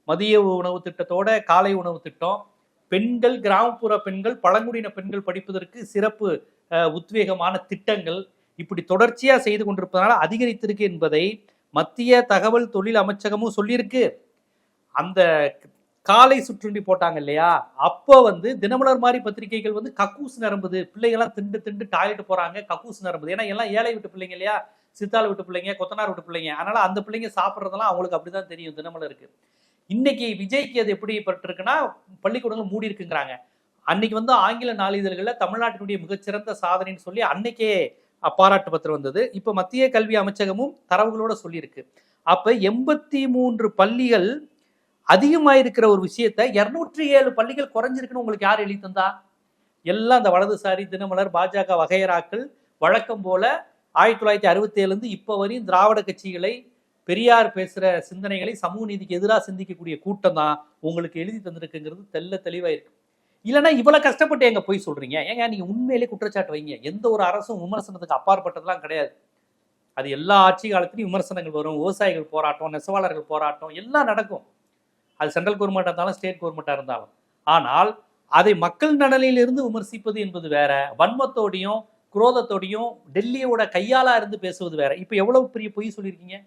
மதிய உணவு திட்டத்தோட காலை உணவு திட்டம், பெண்கள், கிராமப்புற பெண்கள், பழங்குடியின பெண்கள் படிப்பதற்கு சிறப்பு உத்வேகமான திட்டங்கள், இப்படி தொடர்ச்சியா செய்து கொண்டிருப்பதனால அதிகரித்திருக்கு என்பதை மத்திய தகவல் தொழில் அமைச்சகமும் சொல்லியிருக்கு. அந்த காலை சுற்றுண்டி போட்டாங்க இல்லையா, அப்போ தினமலர் மாதிரி பத்திரிகைகள் கக்கூஸ் நிரம்புது, பிள்ளைகள்லாம் திண்டு திண்டு டாய்லெட் போறாங்க, கக்கூஸ் நிரம்புது. ஏன்னா எல்லாம் ஏழை விட்டு பிள்ளைங்க இல்லையா, சித்தாள் விட்டு பிள்ளைங்க, கொத்தனார் விட்டு பிள்ளைங்க. அதனால அந்த பிள்ளைங்க சாப்பிட்றதெல்லாம் அவங்களுக்கு அப்படிதான் தெரியும் தினமலருக்கு. இன்னைக்கு விஜய்க்கு அது எப்படி பட்டிருக்குன்னா, பள்ளிக்கூடங்கள் மூடி இருக்குங்கிறாங்க. அன்னைக்கு ஆங்கில நாளிதழ்களில் தமிழ்நாட்டினுடைய மிகச்சிறந்த சாதனைன்னு சொல்லி அன்னைக்கே பாராட்டு பத்திரம் வந்தது. இப்ப மத்திய கல்வி அமைச்சகமும் தரவுகளோட சொல்லியிருக்கு. அப்ப 83 பள்ளிகள் அதிகமாயிருக்கிற ஒரு விஷயத்த 207 பள்ளிகள் குறைஞ்சிருக்குன்னு உங்களுக்கு யார் எழுதி தந்தா? எல்லாம் அந்த வலதுசாரி தினமலர், பாஜக வகையராக்கள் வழக்கம் போல 1967 இருந்து இப்ப வரையும் திராவிட கட்சிகளை, பெரியார் பேசுற சிந்தனைகளை, சமூக நீதிக்கு எதிராக சிந்திக்கக்கூடிய கூட்டம் தான் உங்களுக்கு எழுதி தந்திருக்குங்கிறது தெல்ல தெளிவா இருக்கு. இல்லைன்னா இவ்வளவு கஷ்டப்பட்டு எங்க போய் சொல்றீங்க? ஏங்க நீங்க உண்மையிலே குற்றச்சாட்டு வைங்க. எந்த ஒரு அரசும் விமர்சனத்துக்கு அப்பாற்பட்டதெல்லாம் கிடையாது. அது எல்லா ஆட்சி காலத்திலையும் விமர்சனங்கள் வரும், விவசாயிகள் போராட்டம், நெசவாளர்கள் போராட்டம் எல்லாம் நடக்கும். அது சென்ட்ரல் கவர்மெண்டா இருந்தாலும் ஸ்டேட் கவர்மெண்டா இருந்தாலும். ஆனால் அதை மக்கள் நலனிலிருந்து விமர்சிப்பது என்பது வேற, வன்மத்தோடையும் குரோதத்தோடையும் டெல்லியோட கையாளா இருந்து பேசுவது வேற. இப்ப எவ்வளவு பெரிய பொய் சொல்லியிருக்கீங்க?